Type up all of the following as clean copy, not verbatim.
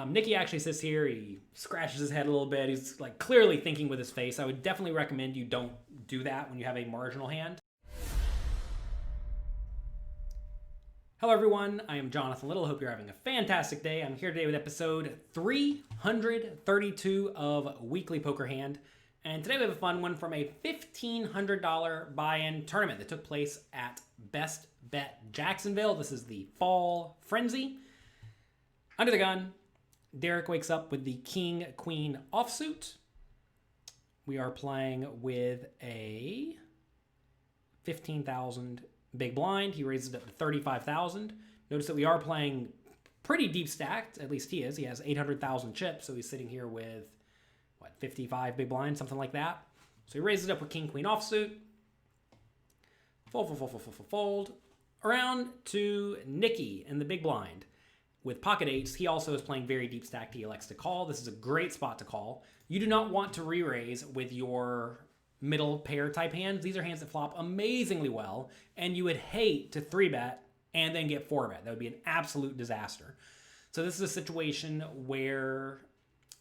Nikki actually sits here. He scratches his head a little bit. He's like clearly thinking with his face. I would definitely recommend you don't do that when you have a marginal hand. Hello everyone, I am Jonathan Little. Hope you're having a fantastic day. I'm here today with episode 332 of Weekly Poker Hand. And today we have a fun one from a $1,500 buy-in tournament that took place at Best Bet Jacksonville. This is the Fall Frenzy. Under the gun, Derek wakes up with the King-Queen offsuit. We are playing with a 15,000 big blind. He raises it up to 35,000. Notice that we are playing pretty deep stacked. At least he is. He has 800,000 chips, so he's sitting here with, 55 big blind, something like that. So he raises it up with king-queen offsuit. Fold. Around to Nikki in the big blind. With pocket eights, he also is playing very deep stacked. He elects to call. This is a great spot to call. You do not want to re-raise with your middle pair type hands. These are hands that flop amazingly well, and you would hate to 3-bet and then get 4-bet. That would be an absolute disaster. So this is a situation where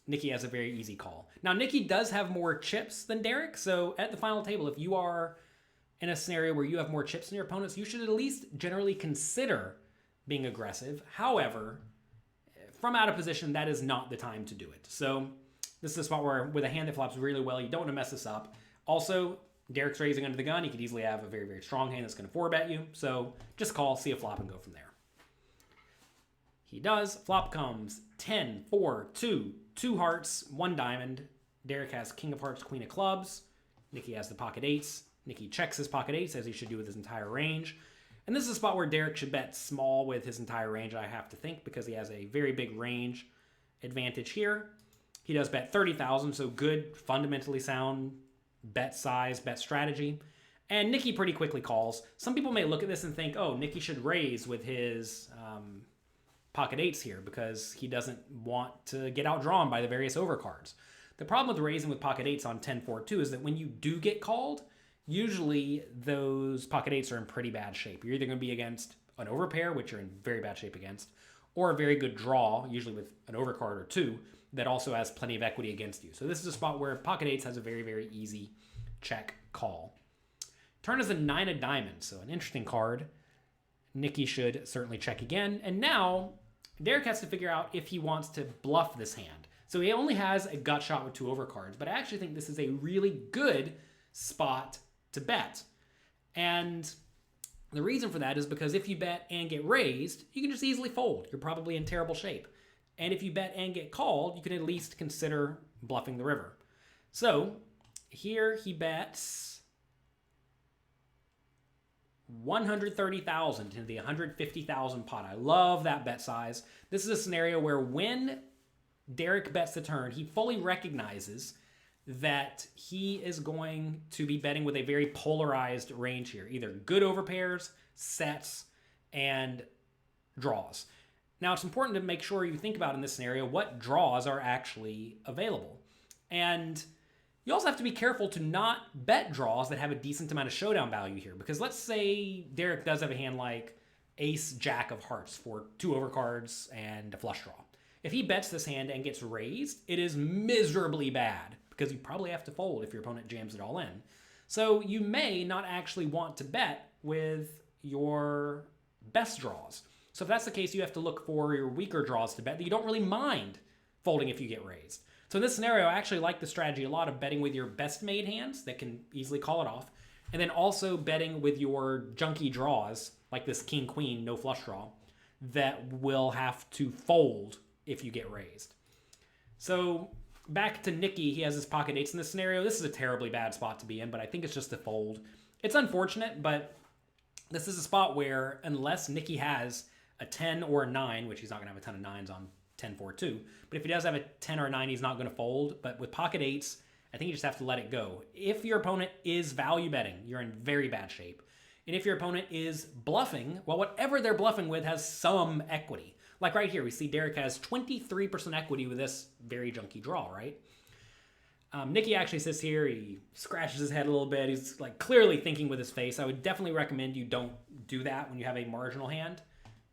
Nikki has a very easy call. Now, Nikki does have more chips than Derek, so at the final table, if you are in a scenario where you have more chips than your opponents, you should at least generally consider being aggressive. However, from out of position, that is not the time to do it. So this is a spot where with a hand that flops really well, you don't want to mess this up. Also, Derek's raising under the gun. He could easily have a very, very strong hand that's going to 4-bet you. So just call, see a flop, and go from there. He does. Flop comes 10, 4, 2, 2 hearts, 1 diamond. Derek has king of hearts, queen of clubs. Nikki has the pocket eights. Nikki checks his pocket eights, as he should do with his entire range. And this is a spot where Derek should bet small with his entire range, I have to think, because he has a very big range advantage here. He does bet 30,000, so good, fundamentally sound bet size, bet strategy. And Nikki pretty quickly calls. Some people may look at this and think, oh, Nikki should raise with his pocket eights here because he doesn't want to get outdrawn by the various overcards. The problem with raising with pocket eights on 10-4-2 is that when you do get called, usually those pocket eights are in pretty bad shape. You're either going to be against an overpair, which you're in very bad shape against, or a very good draw, usually with an overcard or two, that also has plenty of equity against you. So this is a spot where pocket eights has a very, very easy check call. Turn is a 9 of diamonds, so an interesting card. Nikki should certainly check again. And now Derek has to figure out if he wants to bluff this hand. So he only has a gut shot with 2 overcards, but I actually think this is a really good spot to bet. And the reason for that is because if you bet and get raised, you can just easily fold. You're probably in terrible shape. And if you bet and get called, you can at least consider bluffing the river. So here he bets 130,000 into the 150,000 pot. I love that bet size. This is a scenario where when Derek bets the turn, he fully recognizes that he is going to be betting with a very polarized range here. Either good overpairs, sets, and draws. Now, it's important to make sure you think about in this scenario what draws are actually available. And you also have to be careful to not bet draws that have a decent amount of showdown value here. Because let's say Derek does have a hand like Ace Jack of hearts for 2 overcards and a flush draw. If he bets this hand and gets raised, it is miserably bad because you probably have to fold if your opponent jams it all in. So you may not actually want to bet with your best draws. So if that's the case, you have to look for your weaker draws to bet that you don't really mind folding if you get raised. So in this scenario, I actually like the strategy a lot of betting with your best made hands that can easily call it off, and then also betting with your junky draws, like this king-queen, no flush draw, that will have to fold if you get raised. So back to Nikki, he has his pocket eights in this scenario. This is a terribly bad spot to be in, but I think it's just a fold. It's unfortunate, but this is a spot where unless Nikki has a 10 or a 9, which he's not going to have a ton of 9s on 10-4-2, but if he does have a 10 or a 9, he's not going to fold. But with pocket eights, I think you just have to let it go. If your opponent is value betting, you're in very bad shape. And if your opponent is bluffing, well, whatever they're bluffing with has some equity. Like right here, we see Derek has 23% equity with this very junky draw, right? Nikki actually sits here. He scratches his head a little bit. He's like clearly thinking with his face. I would definitely recommend you don't do that when you have a marginal hand.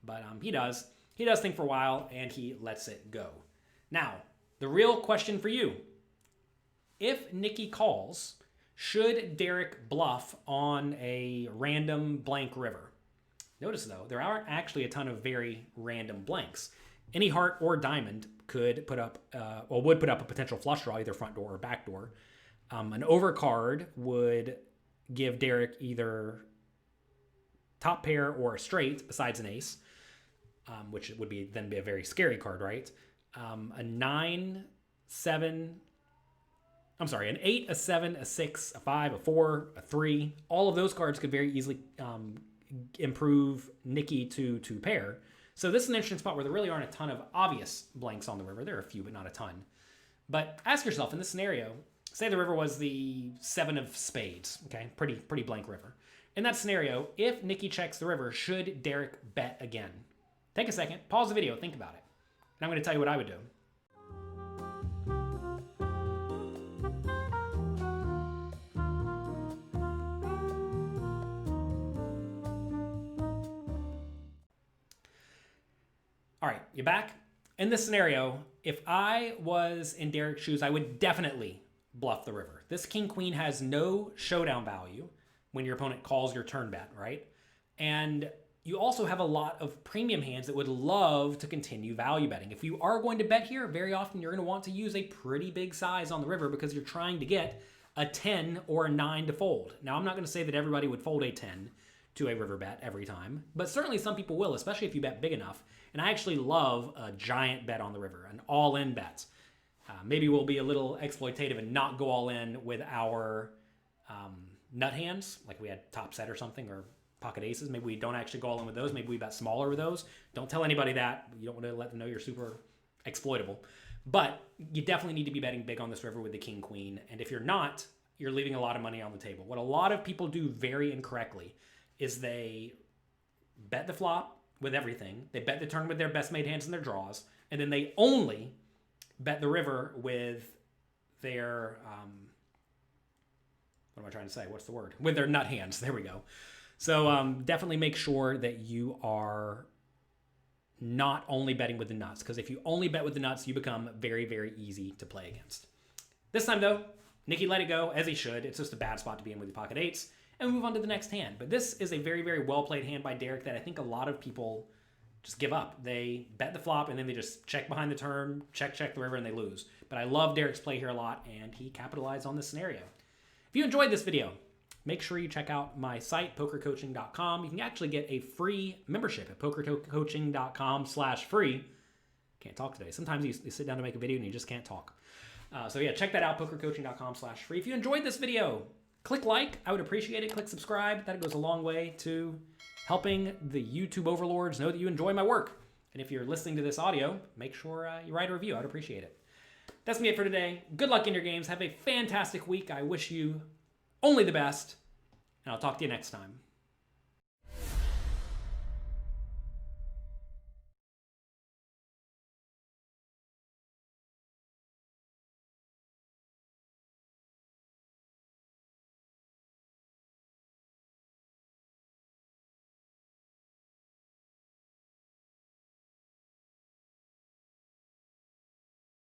But he does. He does think for a while, and he lets it go. Now, the real question for you. If Nikki calls, should Derek bluff on a random blank river? Notice, though, there aren't actually a ton of very random blanks. Any heart or diamond could put up, would put up a potential flush draw, either front door or back door. An overcard would give Derek either top pair or a straight besides an ace, which would then be a very scary card, right? A 9, 7, I'm sorry, an 8, a 7, a 6, a 5, a 4, a 3. All of those cards could very easily improve Nikki to pair. So this is an interesting spot where there really aren't a ton of obvious blanks on the river. There are a few, but not a ton. But ask yourself, in this scenario, say the river was the 7 of spades, okay? Pretty blank river. In that scenario, if Nikki checks the river, should Derek bet again? Take a second, pause the video, think about it. And I'm going to tell you what I would do. All right, you back? In this scenario, if I was in Derek's shoes, I would definitely bluff the river. This king-queen has no showdown value when your opponent calls your turn bet, right? And you also have a lot of premium hands that would love to continue value betting. If you are going to bet here, very often you're going to want to use a pretty big size on the river because you're trying to get a 10 or a 9 to fold. Now, I'm not going to say that everybody would fold a 10 to a river bet every time, but certainly some people will, especially if you bet big enough. And I actually love a giant bet on the river, an all-in bet. Maybe we'll be a little exploitative and not go all in with our nut hands, like we had top set or something, or pocket aces. Maybe we don't actually go all in with those. Maybe we bet smaller with those. Don't tell anybody that. You don't want to let them know you're super exploitable. But you definitely need to be betting big on this river with the king-queen. And if you're not, you're leaving a lot of money on the table. What a lot of people do very incorrectly is they bet the flop with everything. They bet the turn with their best made hands and their draws. And then they only bet the river with their, what am I trying to say? What's the word? With their nut hands. There we go. So definitely make sure that you are not only betting with the nuts, because if you only bet with the nuts, you become very, very easy to play against. This time, though, Nikki let it go, as he should. It's just a bad spot to be in with the pocket eights. And we move on to the next hand. But this is a very, very well-played hand by Derek that I think a lot of people just give up. They bet the flop, and then they just check behind the turn, check the river, and they lose. But I love Derek's play here a lot, and he capitalized on this scenario. If you enjoyed this video, make sure you check out my site, pokercoaching.com. You can actually get a free membership at pokercoaching.com/free. Can't talk today. Sometimes you sit down to make a video and you just can't talk. So yeah, check that out, pokercoaching.com/free. If you enjoyed this video, click like. I would appreciate it. Click subscribe. That goes a long way to helping the YouTube overlords know that you enjoy my work. And if you're listening to this audio, make sure you write a review. I'd appreciate it. That's me for today. Good luck in your games. Have a fantastic week. I wish you only the best, and I'll talk to you next time.